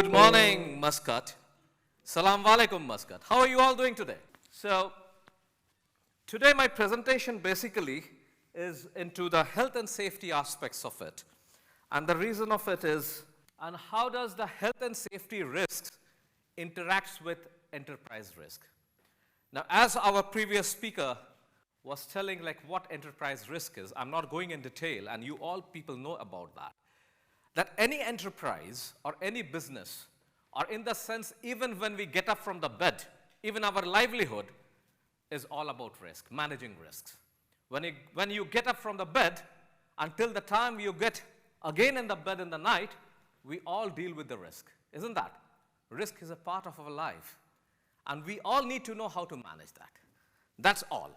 Good morning, Muscat. Salam alaikum, Muscat. How are you all doing today? So, today my presentation basically is into the health and safety aspects of it. And the reason of it is, and how does the health and safety risks interacts with enterprise risk? Now, as our previous speaker was telling like what enterprise risk is, I'm not going in detail, and you all people know about that. That any enterprise or any business, or in the sense even when we get up from the bed, even our livelihood is all about risk, managing risks. When you get up from the bed, until the time you get again in the bed in the night, we all deal with the risk, isn't that? Risk is a part of our life, and we all need to know how to manage that. That's all.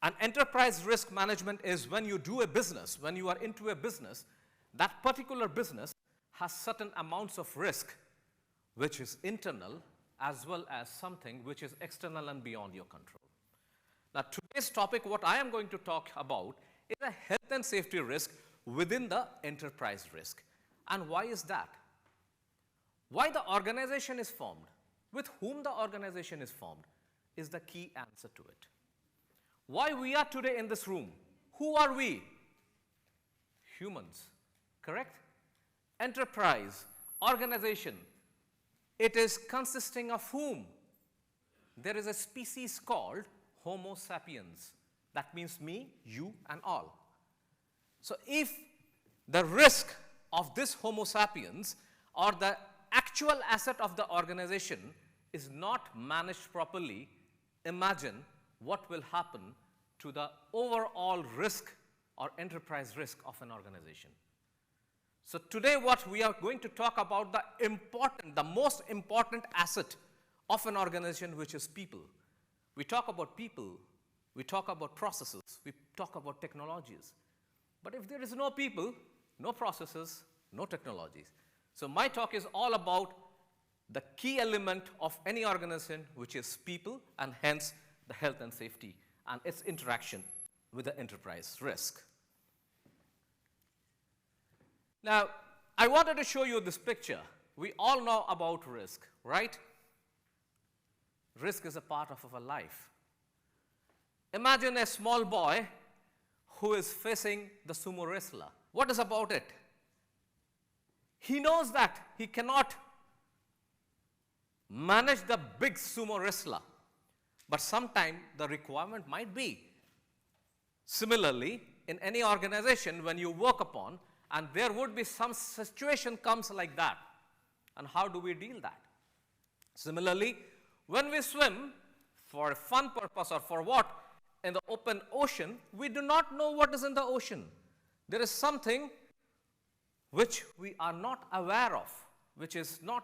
And enterprise risk management is when you do a business, when you are into a business, that particular business has certain amounts of risk, which is internal, as well as something which is external and beyond your control. Now, today's topic, what I am going to talk about, is a health and safety risk within the enterprise risk. And why is that? Why the organization is formed, with whom the organization is formed, is the key answer to it. Why we are today in this room? Who are we? Humans. Correct? Enterprise, organization, it is consisting of whom? There is a species called Homo sapiens. That means me, you, and all. So if the risk of this Homo sapiens or the actual asset of the organization is not managed properly, imagine what will happen to the overall risk or enterprise risk of an organization. So today what we are going to talk about the most important asset of an organization, which is people. We talk about people, we talk about processes, we talk about technologies. But if there is no people, no processes, no technologies. So my talk is all about the key element of any organization, which is people, and hence the health and safety and its interaction with the enterprise risk. Now, I wanted to show you this picture. We all know about risk, right? Risk is a part of our life. Imagine a small boy who is facing the sumo wrestler. What is about it? He knows that he cannot manage the big sumo wrestler, but sometimes the requirement might be. Similarly, in any organization, when you work upon, and there would be some situation comes like that, and how do we deal that? Similarly, when we swim for a fun purpose or for what, in the open ocean, we do not know what is in the ocean. There is something which we are not aware of, which is not,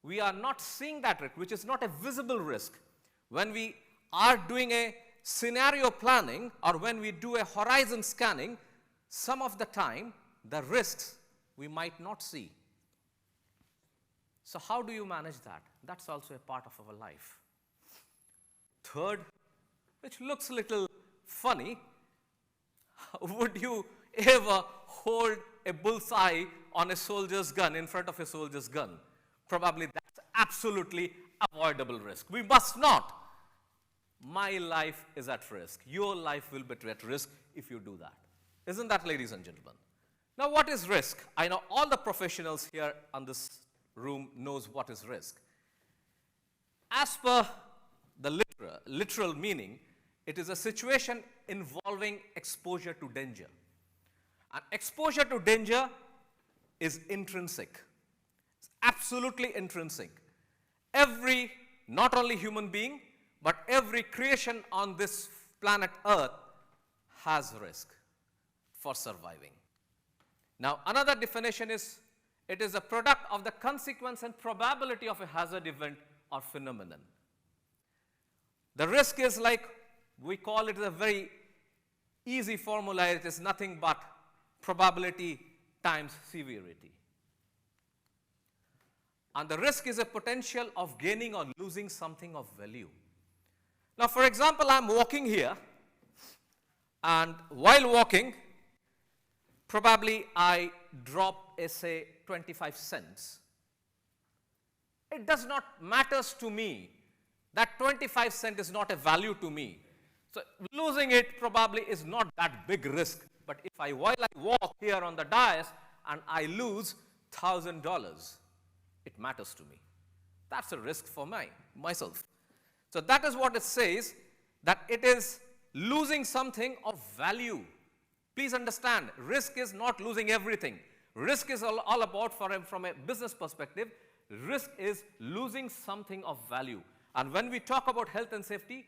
we are not seeing that risk, which is not a visible risk. When we are doing a scenario planning or when we do a horizon scanning, some of the time, the risks we might not see. So how do you manage that? That's also a part of our life. Third, which looks a little funny, would you ever hold a bullseye on a soldier's gun, in front of a soldier's gun? Probably that's absolutely avoidable risk. We must not. My life is at risk. Your life will be at risk if you do that. Isn't that, ladies and gentlemen? Now, what is risk? I know all the professionals here in this room knows what is risk. As per the literal meaning, it is a situation involving exposure to danger. And exposure to danger is intrinsic. It's absolutely intrinsic. Every, not only human being, but every creation on this planet Earth has risk for surviving. Now, another definition is, it is a product of the consequence and probability of a hazard event or phenomenon. The risk is like, we call it a very easy formula, it is nothing but probability times severity. And the risk is a potential of gaining or losing something of value. Now, for example, I'm walking here, and while walking, probably I drop, say, 25 cents it does not matters to me. That 25 cents is not a value to me. So losing it probably is not that big risk. But while I walk here on the dais and I lose $1,000, it matters to me. That's a risk for myself. So that is what it says, that it is losing something of value. Please understand, risk is not losing everything. Risk is all about, from a business perspective, risk is losing something of value. And when we talk about health and safety,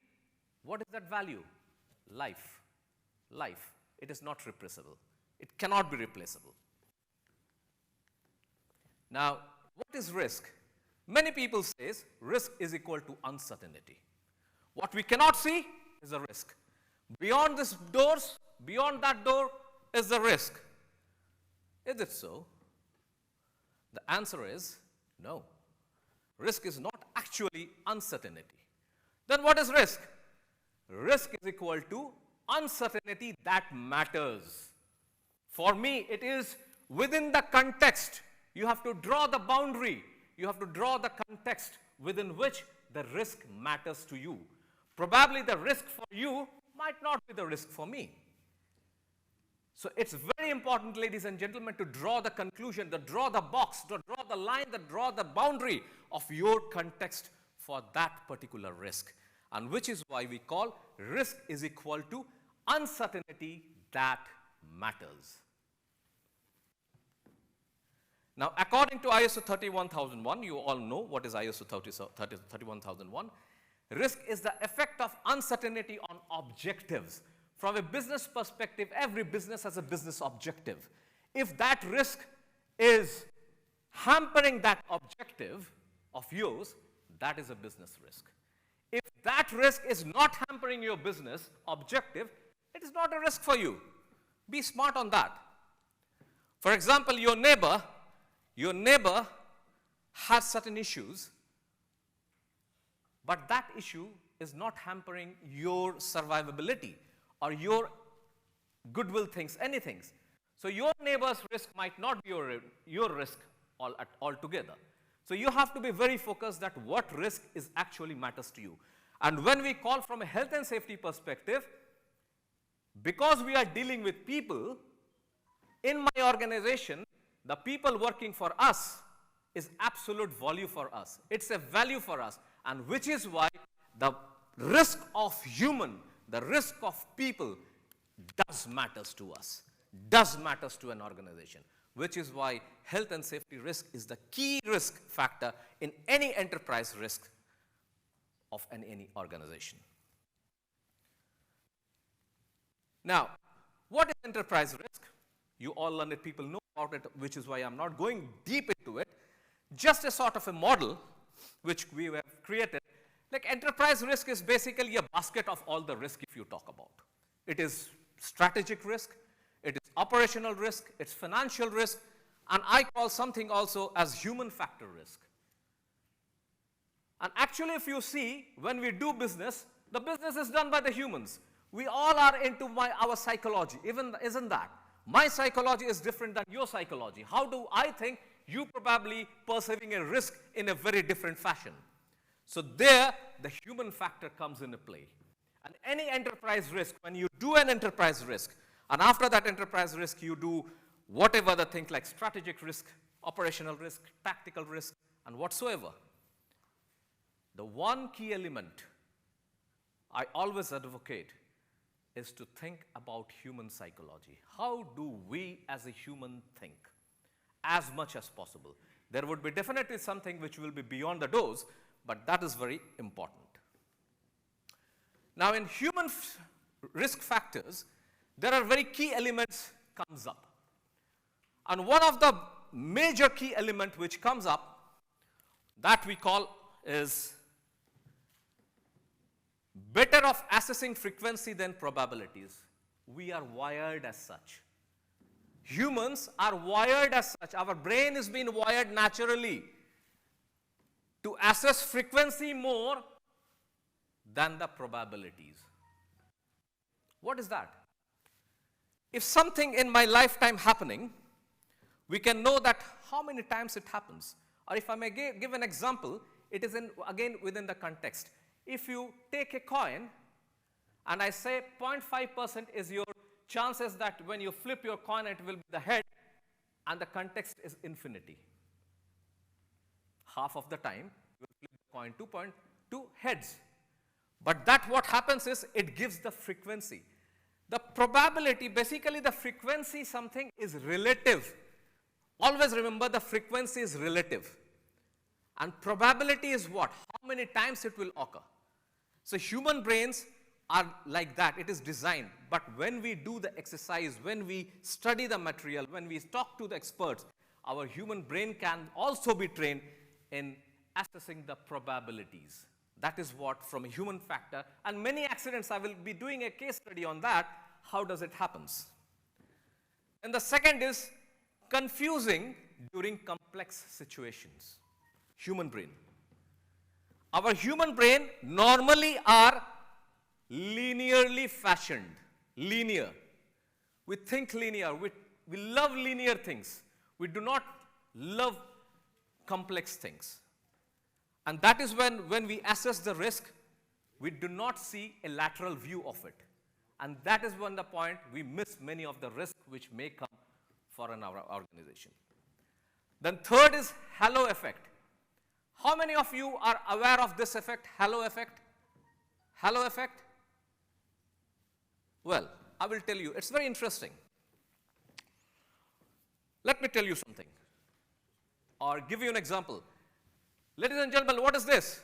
what is that value? Life. Life. It is not replaceable. It cannot be replaceable. Now, what is risk? Many people say risk is equal to uncertainty. What we cannot see is a risk. Beyond these doors, beyond that door is the risk. Is it so? The answer is no. Risk is not actually uncertainty. Then what is risk? Risk is equal to uncertainty that matters. For me, it is within the context. You have to draw the boundary. You have to draw the context within which the risk matters to you. Probably the risk for you might not be the risk for me. So it's very important, ladies and gentlemen, to draw the conclusion, to draw the box, to draw the line, to draw the boundary of your context for that particular risk. And which is why we call risk is equal to uncertainty that matters. Now, according to ISO 31001, you all know what is ISO 31001. Risk is the effect of uncertainty on objectives. From a business perspective, every business has a business objective. If that risk is hampering that objective of yours, that is a business risk. If that risk is not hampering your business objective, it is not a risk for you. Be smart on that. For example, your neighbor has certain issues, but that issue is not hampering your survivability or your goodwill things, anything. So your neighbor's risk might not be your risk altogether. So you have to be very focused that what risk is actually matters to you. And when we call from a health and safety perspective, because we are dealing with people, in my organization, the people working for us is absolute value for us. It's a value for us. And which is why the risk of human, the risk of people does matters to us, does matters to an organization. Which is why health and safety risk is the key risk factor in any enterprise risk of any organization. Now, what is enterprise risk? You all learned people know about it, which is why I'm not going deep into it. Just a sort of a model which we have created. Like enterprise risk is basically a basket of all the risk if you talk about. It is strategic risk, it is operational risk, it's financial risk, and I call something also as human factor risk. And actually, if you see, when we do business, the business is done by the humans. We all are into our psychology, isn't that? My psychology is different than your psychology. How do I think? You probably perceiving a risk in a very different fashion. So there, the human factor comes into play. And any enterprise risk, when you do an enterprise risk, and after that enterprise risk, you do whatever the things like strategic risk, operational risk, tactical risk, and whatsoever. The one key element I always advocate is to think about human psychology. How do we as a human think? As much as possible. There would be definitely something which will be beyond the doors, but that is very important. Now, in human risk factors, there are very key elements comes up. And one of the major key element which comes up that we call is better of assessing frequency than probabilities. We are wired as such. Humans are wired as such. Our brain is being wired naturally to assess frequency more than the probabilities. What is that? If something in my lifetime happening, we can know that how many times it happens. Or if I may give an example, it is again within the context. If you take a coin and I say 0.5% is your chances that when you flip your coin it will be the head, and the context is infinity. Half of the time you will flip the coin 2.2 heads. But that what happens is it gives the frequency. The probability, basically the frequency something is relative. Always remember the frequency is relative. And probability is what? How many times it will occur. So human brains are like that. It is designed. But when we do the exercise, when we study the material, when we talk to the experts, our human brain can also be trained in assessing the probabilities. That is what from a human factor. And many accidents, I will be doing a case study on that. How does it happens? And the second is confusing during complex situations. Human brain. Our human brain normally are linearly fashioned. Linear. We think linear. We love linear things. We do not love complex things. And that is when we assess the risk, we do not see a lateral view of it. And that is when the point we miss many of the risks which may come for our organization. Then third is halo effect. How many of you are aware of this effect, halo effect? Halo effect? Well, I will tell you, it's very interesting. Let me tell you something, or give you an example. Ladies and gentlemen, what is this?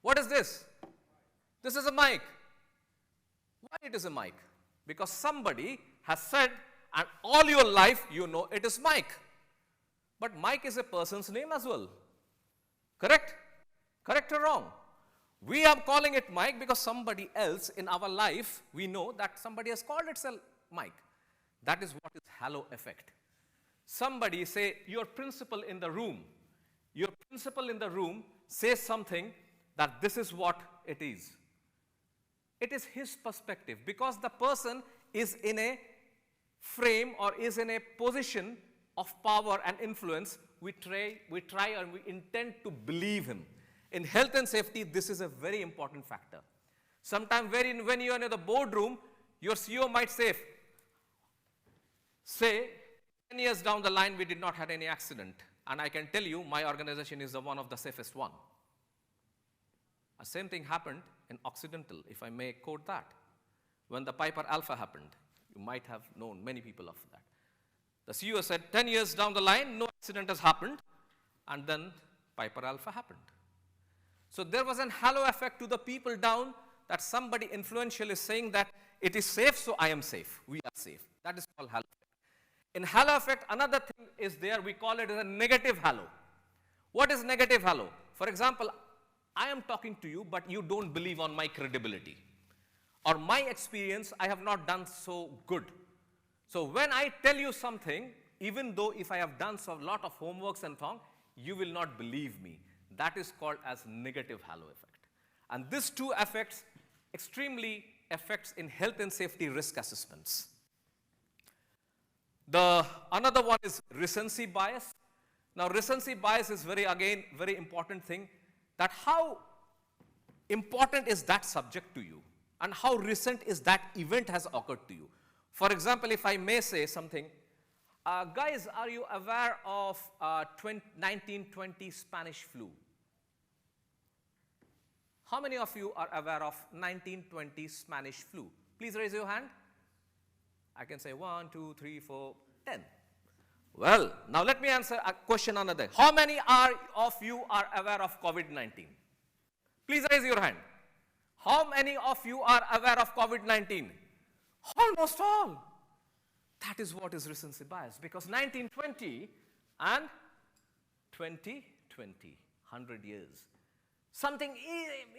What is this? This is a mic. Why it is a mic? Because somebody has said, and all your life you know it is mic. But mic is a person's name as well. Correct? Correct or wrong? We are calling it mic because somebody else in our life, we know that somebody has called itself mic. That is what is halo effect. Somebody say, your principal in the room. Your principal in the room says something that this is what it is. It is his perspective because the person is in a frame or is in a position of power and influence. We try and we intend to believe him. In health and safety, this is a very important factor. Sometimes when you are in the boardroom, your CEO might say, 10 years down the line, we did not have any accident. And I can tell you, my organization is the one of the safest one. The same thing happened in Occidental, if I may quote that. When the Piper Alpha happened, you might have known many people of that. The CEO said, 10 years down the line, no accident has happened. And then Piper Alpha happened. So there was an halo effect to the people down that somebody influential is saying that it is safe, so I am safe. We are safe. That is called halo effect. In halo effect, another thing is there. We call it as a negative halo. What is negative halo? For example, I am talking to you, but you don't believe on my credibility. Or my experience, I have not done so good. So when I tell you something, even though if I have done a lot of homeworks and things, you will not believe me. That is called as negative halo effect. And these two effects extremely affects in health and safety risk assessments. Another one is recency bias. Now recency bias is very important thing, that how important is that subject to you and how recent is that event has occurred to you. For example, if I may say something, guys, are you aware of 1920 Spanish flu? How many of you are aware of 1920 Spanish flu? Please raise your hand. I can say 1, 2, 3, 4, 10. Well, now let me answer a question another. How many of you are aware of COVID-19? Please raise your hand. How many of you are aware of COVID-19? Almost all. That is what is recency bias, because 1920 and 2020, 100 years. Something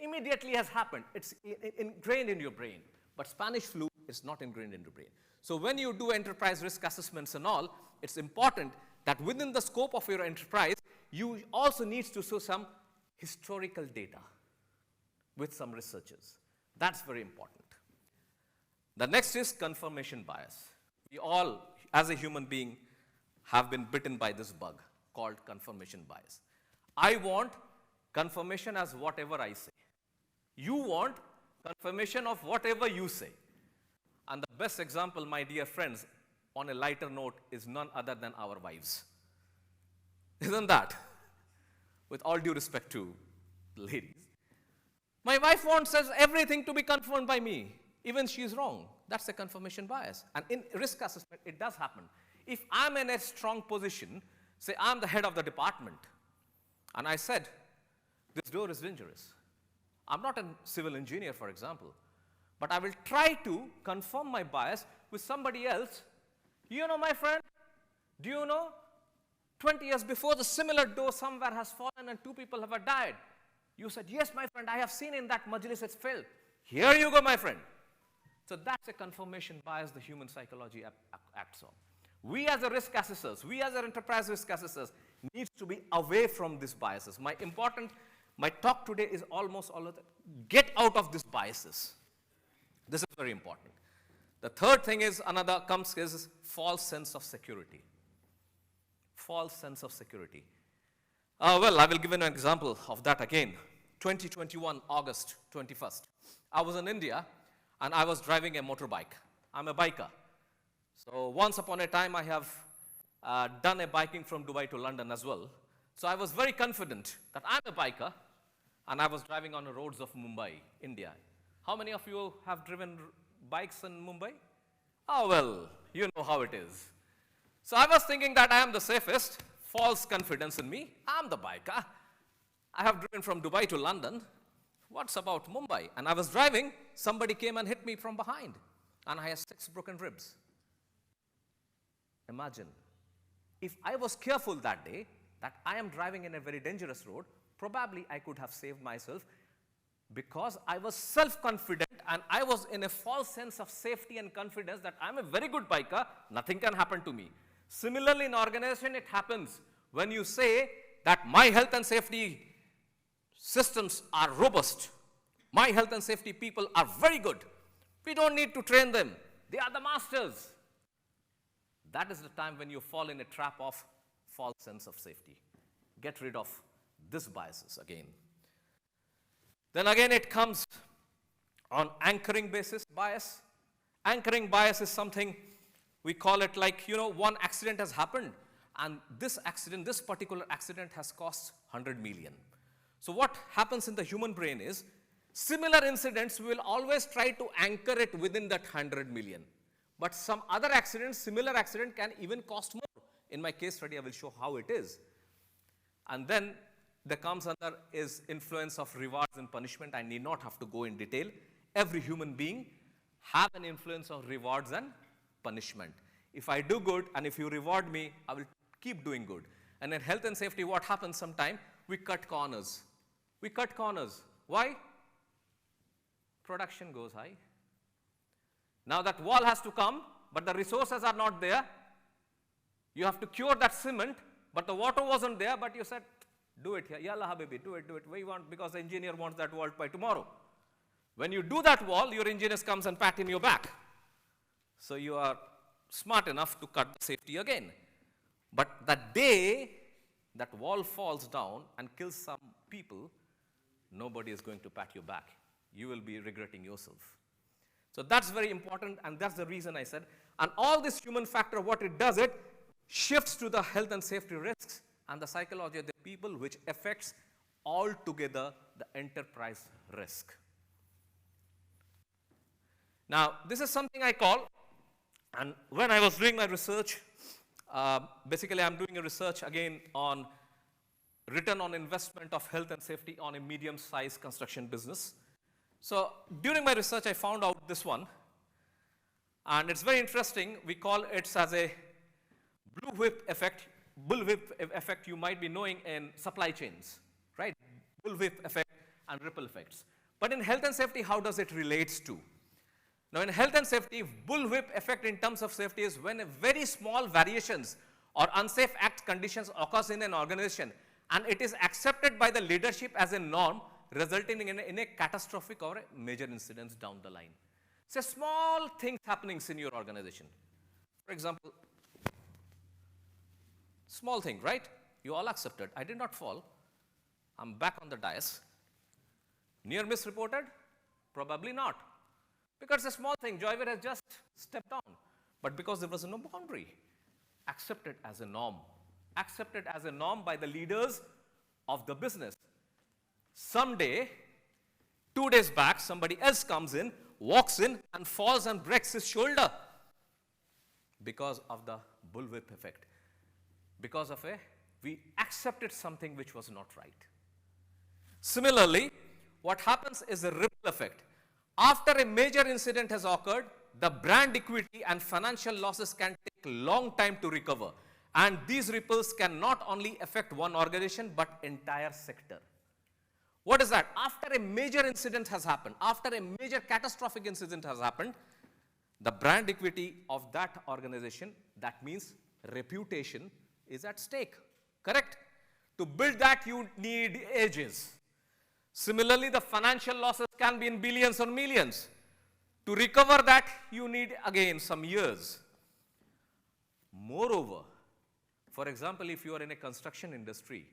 immediately has happened. It's ingrained in your brain. But Spanish flu is not ingrained in your brain. So when you do enterprise risk assessments and all, it's important that within the scope of your enterprise, you also need to show some historical data with some researchers. That's very important. The next is confirmation bias. We all, as a human being, have been bitten by this bug called confirmation bias. I want confirmation as whatever I say. You want confirmation of whatever you say. And the best example, my dear friends, on a lighter note, is none other than our wives. Isn't that? With all due respect to ladies. My wife wants everything to be confirmed by me, even she's wrong. That's a confirmation bias. And in risk assessment, it does happen. If I'm in a strong position, say I'm the head of the department, and I said, this door is dangerous. I'm not a civil engineer, for example, but I will try to confirm my bias with somebody else. You know, my friend, do you know, 20 years before, the similar door somewhere has fallen and 2 people have died. You said, yes, my friend, I have seen in that majlis it's filled. Here you go, my friend. So that's a confirmation bias the human psychology acts on. We as a risk assessors, we as an enterprise risk assessors need to be away from these biases. My talk today is almost all of that. Get out of these biases. This is very important. The third thing is is false sense of security. False sense of security. Well, I will give an example of that again. 2021, August 21st. I was in India and I was driving a motorbike. I'm a biker. So once upon a time, I have done a biking from Dubai to London as well. So I was very confident that I'm a biker and I was driving on the roads of Mumbai, India. How many of you have driven bikes in Mumbai? Oh, well, you know how it is. So I was thinking that I am the safest, false confidence in me. I'm the biker. I have driven from Dubai to London. What's about Mumbai? And I was driving, somebody came and hit me from behind. And I had 6 broken ribs. Imagine, if I was careful that day, that I am driving in a very dangerous road, probably I could have saved myself because I was self-confident and I was in a false sense of safety and confidence that I'm a very good biker, nothing can happen to me. Similarly, in organization, it happens when you say that my health and safety systems are robust. My health and safety people are very good. We don't need to train them. They are the masters. That is the time when you fall in a trap of false sense of safety. Get rid of these biases again. Then again, it comes on anchoring basis bias. Anchoring bias is something we call it like, you know, one accident has happened and this particular accident has cost 100 million. So what happens in the human brain is, similar incidents, we will always try to anchor it within that 100 million. But some other accidents, similar accident can even cost more. In my case study, I will show how it is. And then there comes under is influence of rewards and punishment. I need not have to go in detail. Every human being have an influence of rewards and punishment. If I do good and if you reward me, I will keep doing good. And in health and safety, what happens sometimes? We cut corners. We cut corners. Why? Production goes high. Now that wall has to come, but the resources are not there. You have to cure that cement, but the water wasn't there, but you said, do it here. Yalla habibi, do it. We want, because the engineer wants that wall by tomorrow. When you do that wall, your engineer comes and pat in your back. So you are smart enough to cut the safety again. But the day that wall falls down and kills some people, nobody is going to pat your back. You will be regretting yourself. So that's very important, and that's the reason I said. And all this human factor, what it does, it shifts to the health and safety risks and the psychology of the people, which affects altogether the enterprise risk. Now, this is something I call, and when I was doing my research, basically I'm doing a research again on return on investment of health and safety on a medium-sized construction business. So during my research, I found out this one, and it's very interesting. We call it as a bullwhip effect you might be knowing in supply chains, right? Bullwhip effect and ripple effects. But in health and safety, how does it relate to? Now in health and safety, bullwhip effect in terms of safety is when a very small variations or unsafe act conditions occurs in an organization and it is accepted by the leadership as a norm, resulting in a catastrophic or a major incidents down the line. So small things happening in your organization. For example, small thing, right? You all accepted. I did not fall. I'm back on the dais. Near miss reported? Probably not. Because it's a small thing. Joyveer has just stepped on. But because there was no boundary, accepted as a norm. Accepted as a norm by the leaders of the business. Someday, 2 days back, somebody else comes in, walks in, and falls and breaks his shoulder because of the bullwhip effect. Because of we accepted something which was not right. Similarly, what happens is a ripple effect. After a major incident has occurred, the brand equity and financial losses can take a long time to recover. And these ripples can not only affect one organization, but entire sector. What is that? After a major incident has happened, after a major catastrophic incident has happened, the brand equity of that organization, that means reputation, is at stake. Correct? To build that, you need ages. Similarly, the financial losses can be in billions or millions. To recover that, you need, again, some years. Moreover, for example, if you are in a construction industry,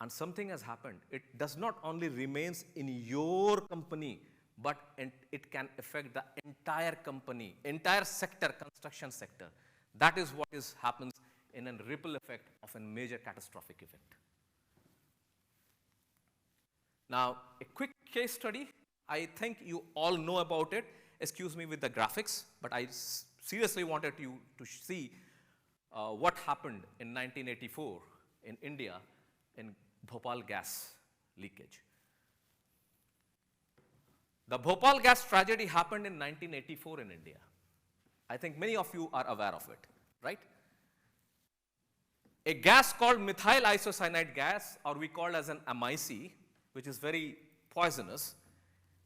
and something has happened, it does not only remains in your company, but it can affect the entire company, entire sector, construction sector. That is what happens in a ripple effect of a major catastrophic event. Now, a quick case study. I think you all know about it. Excuse me with the graphics, but I seriously wanted you to see what happened in 1984 in India in Bhopal gas leakage. The Bhopal gas tragedy happened in 1984 in India. I think many of you are aware of it, right? A gas called methyl isocyanide gas, or we call as an MIC, which is very poisonous,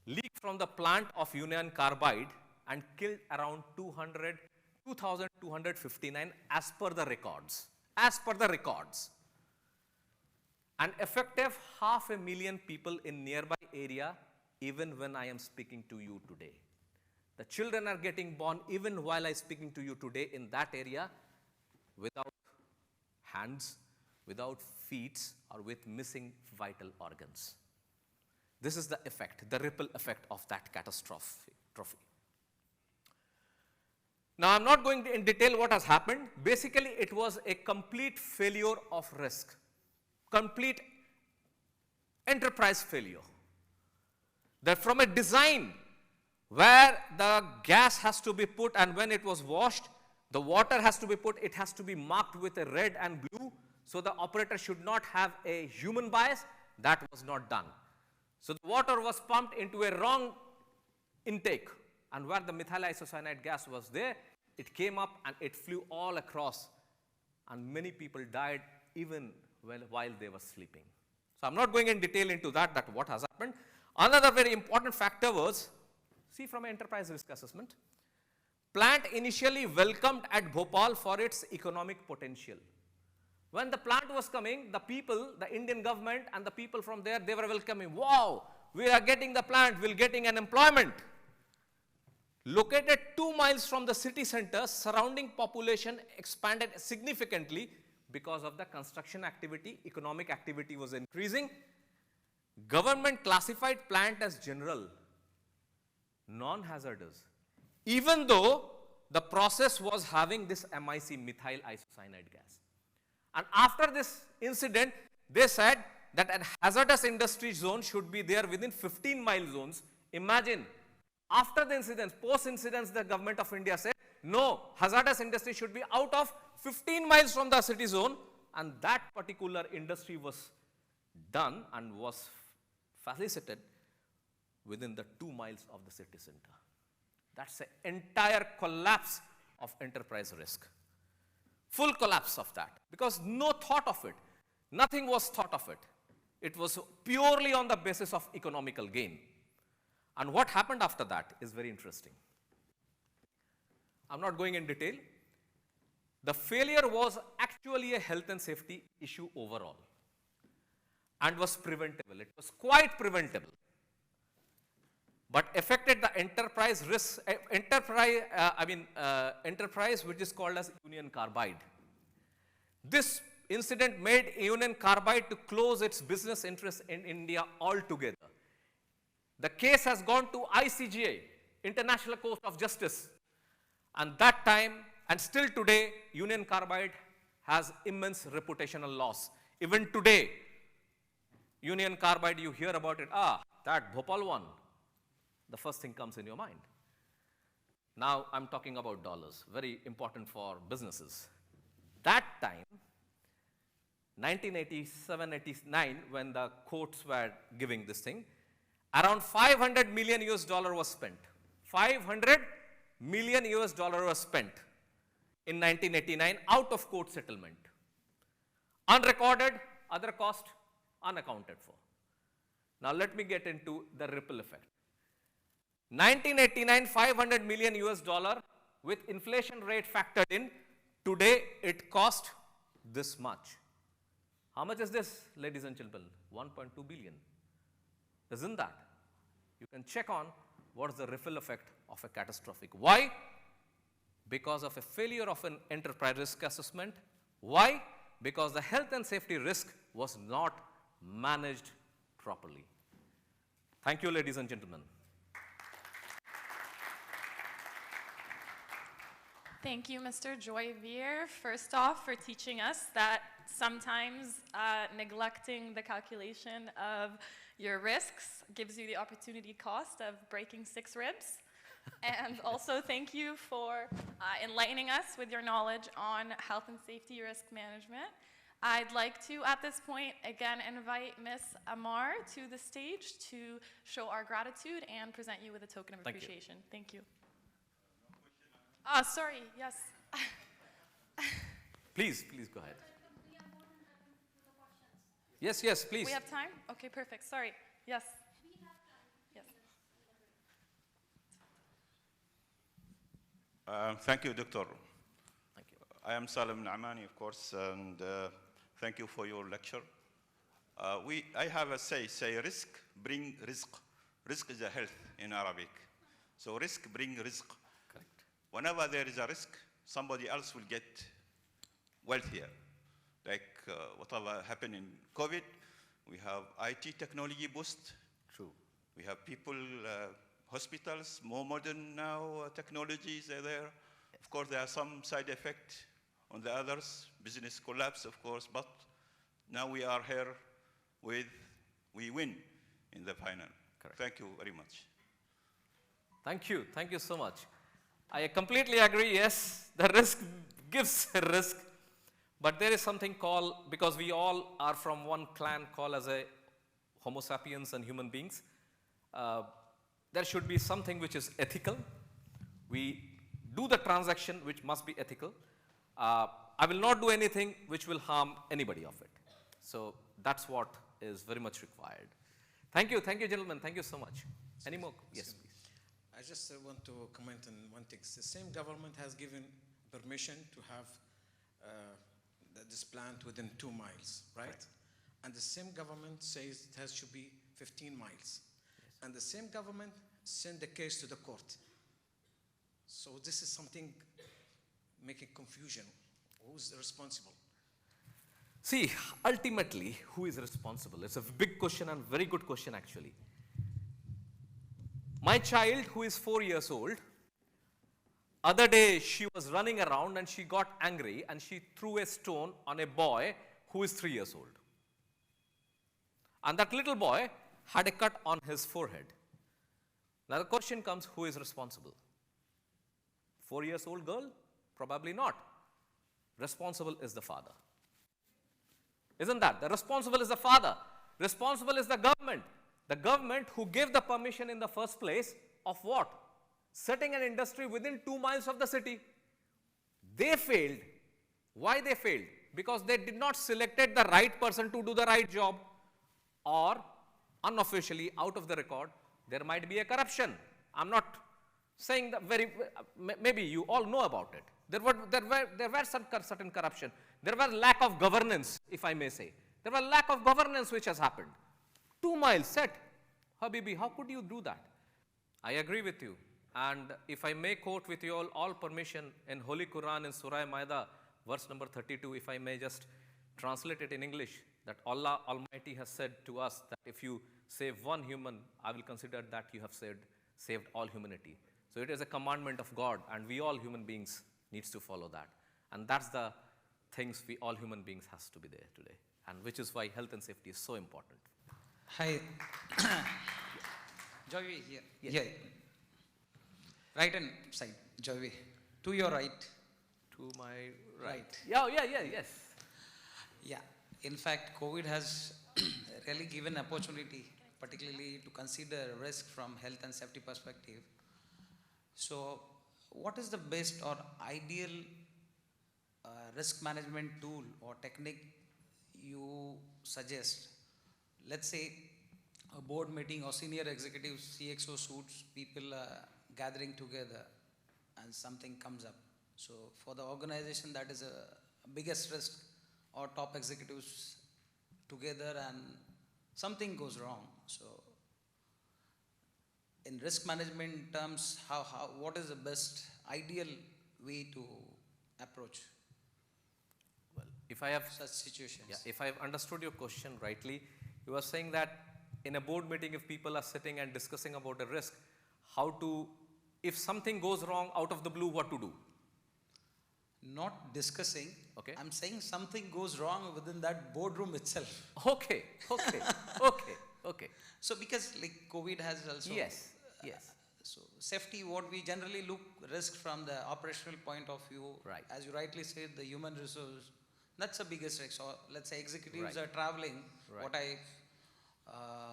leaked from the plant of Union Carbide and killed around 2,259 as per the records. As per the records. And effective 500,000 people in nearby area, even when I am speaking to you today. The children are getting born even while I am speaking to you today in that area without hands, without feet, or with missing vital organs. This is the effect, the ripple effect of that catastrophe. Now, I'm not going in detail what has happened. Basically, it was a complete failure of risk. Complete enterprise failure. That from a design where the gas has to be put, and when it was washed, the water has to be put, it has to be marked with a red and blue, so the operator should not have a human bias. That was not done. So the water was pumped into a wrong intake, and where the methyl isocyanide gas was there, it came up and it flew all across, and many people died even while they were sleeping. So I'm not going in detail into that what has happened. Another very important factor was, see from an enterprise risk assessment, plant initially welcomed at Bhopal for its economic potential. When the plant was coming, the people, the Indian government and the people from there, they were welcoming. Wow, we are getting the plant, we're getting an employment. Located 2 miles from the city center, surrounding population expanded significantly because of the construction activity, economic activity was increasing. Government classified plant as general, non-hazardous, even though the process was having this MIC, methyl isocyanide gas. And after this incident, they said that a hazardous industry zone should be there within 15-mile zones. Imagine, after the incidents, post-incidents, the government of India said, no, hazardous industry should be out of 15 miles from the city zone, and that particular industry was done and was facilitated within the 2 miles of the city center. That's the entire collapse of enterprise risk. Full collapse of that, because no thought of it. Nothing was thought of it. It was purely on the basis of economical gain. And what happened after that is very interesting. I'm not going in detail. The failure was actually a health and safety issue overall and was preventable. It was quite preventable, but affected the enterprise risk, enterprise which is called as Union Carbide. This incident made Union Carbide to close its business interests in India altogether. The case has gone to ICJ, International Court of Justice. And that time, and still today, Union Carbide has immense reputational loss. Even today, Union Carbide, you hear about it, that Bhopal one, the first thing comes in your mind. Now I'm talking about dollars, very important for businesses. That time, 1987-89, when the courts were giving this thing, around 500 million US dollar was spent. 500 million US dollar was spent in 1989 out of court settlement. Unrecorded, other cost, unaccounted for. Now let me get into the ripple effect. 1989, 500 million US dollar with inflation rate factored in. Today it cost this much. How much is this, ladies and gentlemen? 1.2 billion. Isn't that? You can check on what is the ripple effect of a catastrophic. Why? Because of a failure of an enterprise risk assessment. Why? Because the health and safety risk was not managed properly. Thank you, ladies and gentlemen. Thank you, Mr. Joyveer, first off, for teaching us that sometimes neglecting the calculation of your risks gives you the opportunity cost of breaking 6 ribs. And also thank you for enlightening us with your knowledge on health and safety risk management. I'd like to, at this point, again invite Ms. Amar to the stage to show our gratitude and present you with a token of appreciation. Thank you. Sorry, yes. Please go ahead. Yes, please. We have time? Okay, perfect. Sorry. Yes. Yes. Thank you, Doctor. Thank you. I am Salim Naamani, of course, and thank you for your lecture. I have a say risk bring rizq. Rizq is a health in Arabic. So risk bring rizq. Correct. Whenever there is a risk, somebody else will get wealthier. Like whatever happened in COVID, we have IT technology boost. True. We have people, hospitals, more modern now, technologies are there. Of course, there are some side effects on the others, business collapse, of course, but now we are here we win in the final. Correct. Thank you very much. Thank you so much. I completely agree, yes, the risk gives a risk, but there is something called, because we all are from one clan called as a Homo sapiens and human beings, there should be something which is ethical. We do the transaction which must be ethical. I will not do anything which will harm anybody of it. So that's what is very much required. Thank you, gentlemen. Thank you so much. Any more? Yes, please. I just want to comment on one thing. The same government has given permission to have this plant within 2 miles, right? And the same government says it has to be 15 miles. Yes. And the same government sent the case to the court. So this is something making confusion. Who's responsible? See, ultimately, who is responsible? It's a big question and very good question, actually. My child, who is 4 years old, other day she was running around and she got angry and she threw a stone on a boy who is 3 years old. And that little boy had a cut on his forehead. Now the question comes, who is responsible? 4 years old girl? Probably not. Responsible is the father. Isn't that? The responsible is the father. Responsible is the government. The government who gave the permission in the first place of what? Setting an industry within 2 miles of the city. They failed. Why they failed? Because they did not selected the right person to do the right job, or unofficially, out of the record, there might be a corruption. I'm not saying that maybe you all know about it. There were some certain corruption. There was lack of governance, if I may say. There was lack of governance which has happened. 2 miles set. Habibi, how could you do that? I agree with you. And if I may quote with you all permission in Holy Quran in Surah Maida, verse number 32, if I may just translate it in English, that Allah Almighty has said to us that if you save one human, I will consider that you have saved all humanity. So it is a commandment of God, and we all human beings needs to follow that. And that's the things we all human beings has to be there today, and which is why health and safety is so important. Hi. Joyveer here. Yes. Yeah. Right hand side, Joyveer. To your right. To my right. Right. Yes. Yeah. In fact, COVID has really given opportunity, particularly to consider risk from health and safety perspective. So, what is the best or ideal risk management tool or technique you suggest? Let's say a board meeting or senior executives, CXO suits, people gathering together and something comes up. So for the organization, that is a biggest risk, or top executives together and something goes wrong. So in risk management terms, what is the best ideal way to approach Well, if I have such situations? Yeah, if I've understood your question rightly, you are saying that in a board meeting, if people are sitting and discussing about a risk, if something goes wrong out of the blue, what to do? Not discussing. Okay. I'm saying something goes wrong within that boardroom itself. Okay. So because like COVID has also. Yes. So safety, what we generally look risk from the operational point of view. Right. As you rightly said, the human resource, that's the biggest risk. So let's say executives Right. are traveling. Right. What I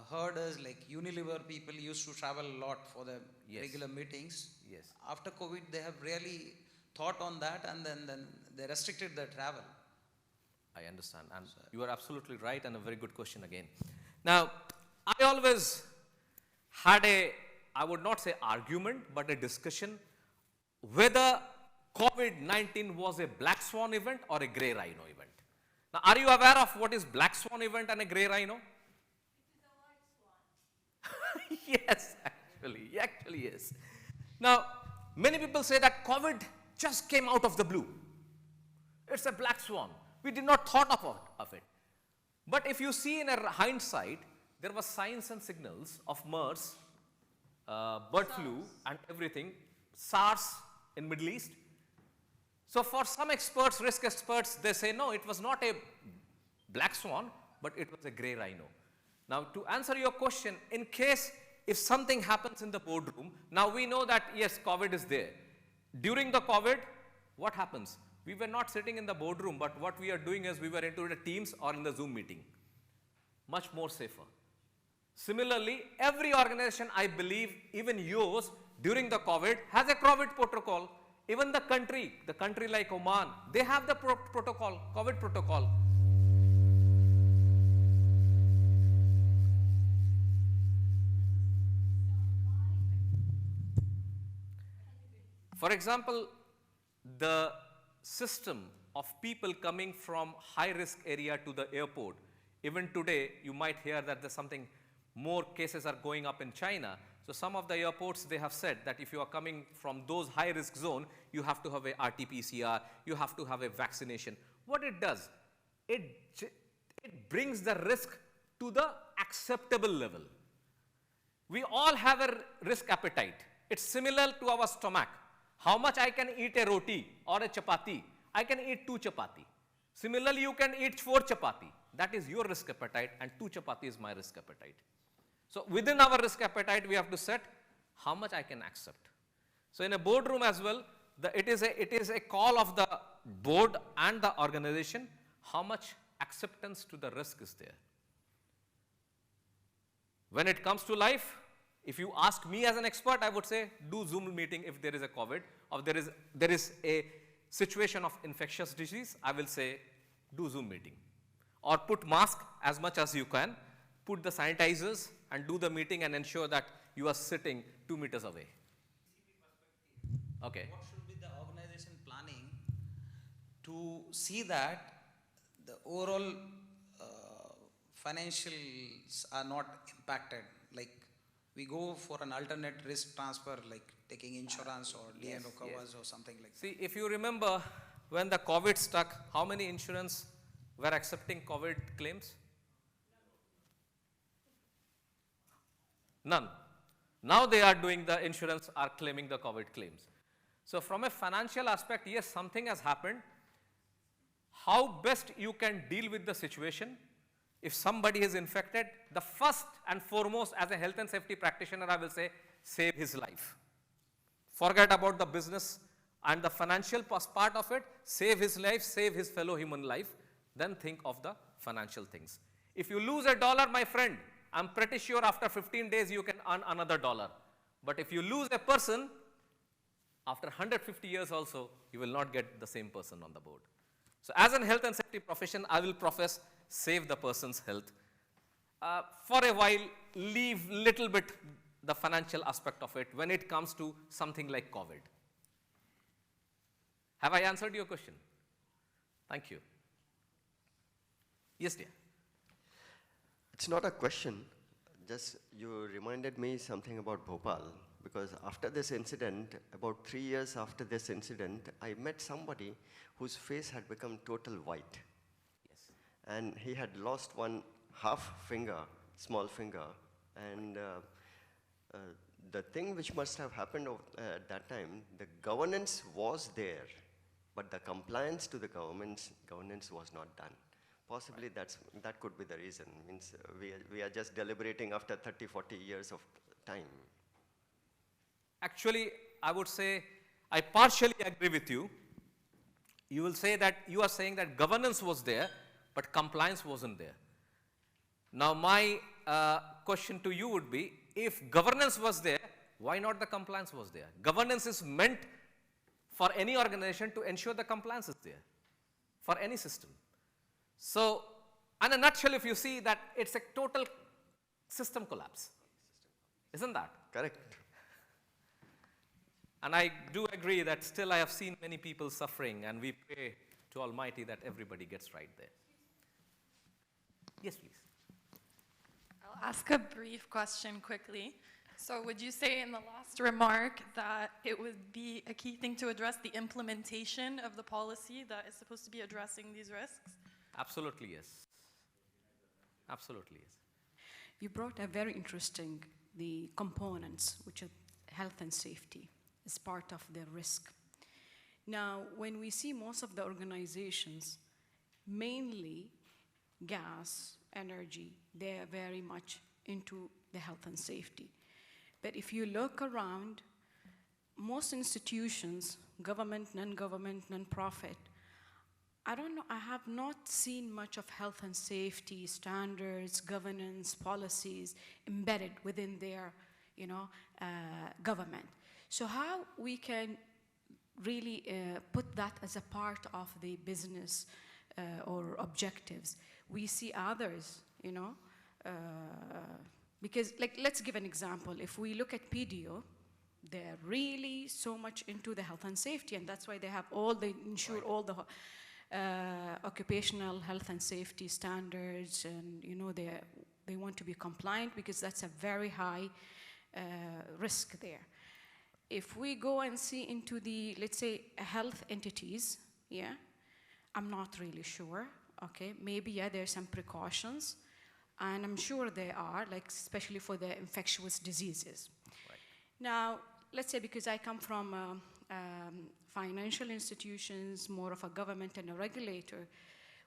heard is like Unilever people used to travel a lot for the Yes. regular meetings. Yes. After COVID, they have really thought on that, and then they restricted their travel. I understand. And you are absolutely right, and a very good question again. Now, I always had I would not say argument, but a discussion whether COVID-19 was a black swan event or a grey rhino event. Now, are you aware of what is black swan event and a grey rhino? Yes, actually yes. Now, many people say that COVID just came out of the blue. It's a black swan. We did not thought of it. But if you see in a hindsight, there were signs and signals of MERS, bird flu and everything, SARS in Middle East. So for some experts, risk experts, they say, no, it was not a black swan, but it was a grey rhino. Now, to answer your question, in case if something happens in the boardroom, now we know that, yes, COVID is there. During the COVID, what happens? We were not sitting in the boardroom, but what we are doing is we were into the Teams or in the Zoom meeting. Much more safer. Similarly, every organization, I believe, even yours, during the COVID, has a COVID protocol. Even the country like Oman, they have the protocol, COVID protocol. For example, the system of people coming from high-risk area to the airport, even today, you might hear that there's something, more cases are going up in China. So some of the airports, they have said that if you are coming from those high-risk zone, you have to have a RT-PCR, you have to have a vaccination. What it does, it brings the risk to the acceptable level. We all have a risk appetite. It's similar to our stomach. How much I can eat a roti or a chapati? I can eat 2 chapati. Similarly, you can eat 4 chapati. That is your risk appetite, and 2 chapati is my risk appetite. So within our risk appetite, we have to set how much I can accept. So in a boardroom as well, it is a call of the board and the organization, how much acceptance to the risk is there. When it comes to life, if you ask me as an expert, I would say do Zoom meeting if there is a COVID, or there is a situation of infectious disease, I will say do Zoom meeting. Or put mask as much as you can, put the sanitizers and do the meeting and ensure that you are sitting 2 meters away. Okay. What should be the organization planning to see that the overall financials are not impacted? Like we go for an alternate risk transfer, like taking insurance or D&O covers or something like that. See, if you remember, when the COVID struck, how many insurance were accepting COVID claims? None. Now they are doing the insurance, are claiming the COVID claims. So from a financial aspect, yes, something has happened. How best you can deal with the situation? If somebody is infected, the first and foremost as a health and safety practitioner, I will say, save his life. Forget about the business and the financial part of it, save his life, save his fellow human life, then think of the financial things. If you lose $1, my friend, I'm pretty sure after 15 days you can earn another $1. But if you lose a person, after 150 years also, you will not get the same person on the board. So as a health and safety profession, I will profess save the person's health. For a while, leave little bit the financial aspect of it when it comes to something like COVID. Have I answered your question? Thank you. Yes, dear. It's not a question, just you reminded me something about Bhopal, because after this incident, about 3 years after this incident, I met somebody whose face had become total white. Yes. And he had lost one half finger, small finger, and the thing which must have happened at that time, the governance was there, but the compliance to the governance was not done. Possibly that could be the reason. Means we are just deliberating after 30, 40 years of time. Actually, I would say I partially agree with you. You will say that you are saying that governance was there, but compliance wasn't there. Now, my question to you would be, if governance was there, why not the compliance was there? Governance is meant for any organization to ensure the compliance is there, for any system. So, in a nutshell, if you see that it's a total system collapse, isn't that? Correct. And I do agree that still I have seen many people suffering, and we pray to Almighty that everybody gets right there. Yes, please. I'll ask a brief question quickly. So would you say in the last remark that it would be a key thing to address the implementation of the policy that is supposed to be addressing these risks? Absolutely, yes. Absolutely, yes. You brought a very interesting, the components, which are health and safety, as part of the risk. Now, when we see most of the organizations, mainly gas, energy, they are very much into the health and safety. But if you look around, most institutions, government, non-government, non-profit, I don't know, I have not seen much of health and safety standards, governance, policies embedded within their, government. So how we can really put that as a part of the business or objectives? We see others, because let's give an example. If we look at PDO, they're really so much into the health and safety, and that's why they have ensure all the occupational health and safety standards, and they want to be compliant because that's a very high risk there. If we go and see into the, let's say, health entities, I'm not really sure, okay? Maybe, there's some precautions, and I'm sure there are, like especially for the infectious diseases. Right. Now, let's say because I come from financial institutions, more of a government and a regulator,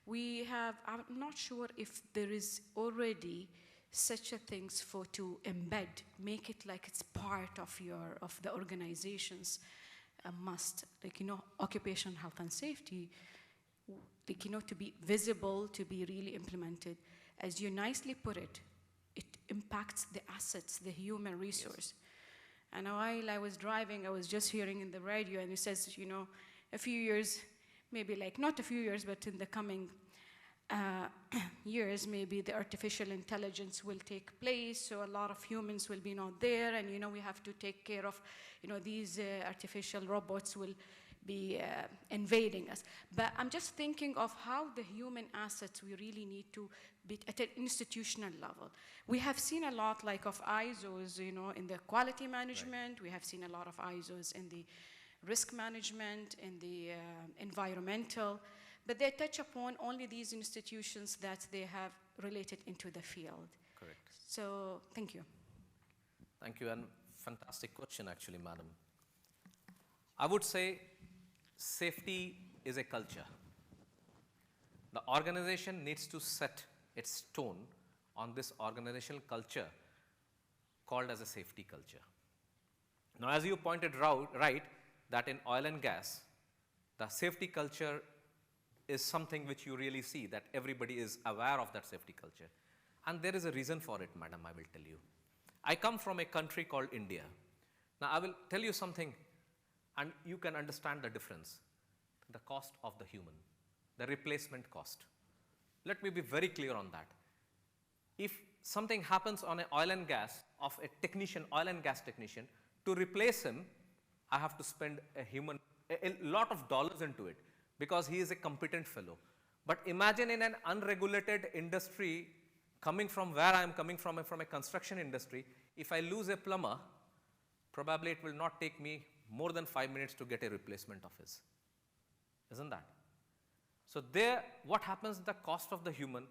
I'm not sure if there is already such a things to embed, make it like it's part of the organization's must, occupational health and safety, to be visible, to be really implemented. As you nicely put it, it impacts the assets, the human resource. Yes. And while I was driving, I was just hearing in the radio, and it says, a few years, maybe not a few years, but in the coming years, maybe the artificial intelligence will take place, so a lot of humans will be not there, and we have to take care of, these artificial robots will be invading us. But I'm just thinking of how the human assets we really need to be at an institutional level. We have seen a lot of ISOs, in the quality management. Right. We have seen a lot of ISOs in the risk management, in the environmental, but they touch upon only these institutions that they have related into the field. Correct. So, thank you. Thank you, and fantastic question actually, madam. I would say safety is a culture. The organization needs to set its tone on this organizational culture called as a safety culture. Now, as you pointed right, that in oil and gas, the safety culture is something which you really see, that everybody is aware of that safety culture. And there is a reason for it, madam, I will tell you. I come from a country called India. Now, I will tell you something, and you can understand the difference. The cost of the human, the replacement cost. Let me be very clear on that. If something happens on an oil and gas, of a technician, oil and gas technician, to replace him, I have to spend a lot of dollars into it, because he is a competent fellow. But imagine in an unregulated industry, coming from where I am coming from a construction industry, if I lose a plumber, probably it will not take me more than 5 minutes to get a replacement of his. Isn't that? So there, what happens, the cost of the human,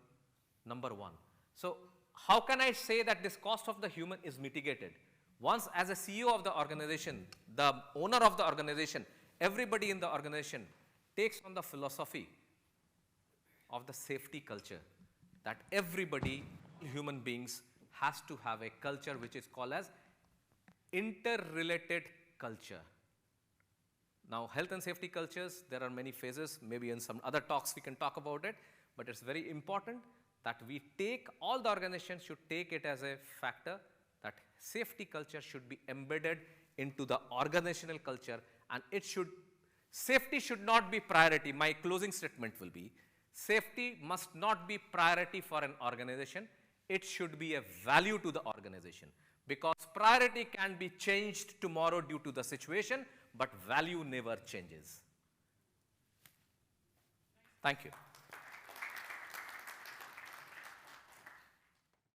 number one. So how can I say that this cost of the human is mitigated? Once as a CEO of the organization, the owner of the organization, everybody in the organization takes on the philosophy of the safety culture, that everybody, human beings, has to have a culture which is called as interrelated culture. Now, health and safety cultures, there are many phases. Maybe in some other talks we can talk about it, but it's very important that we take, all the organizations should take it as a factor that safety culture should be embedded into the organizational culture, and safety should not be priority. My closing statement will be, safety must not be priority for an organization. It should be a value to the organization, because priority can be changed tomorrow due to the situation, but value never changes. Thank you.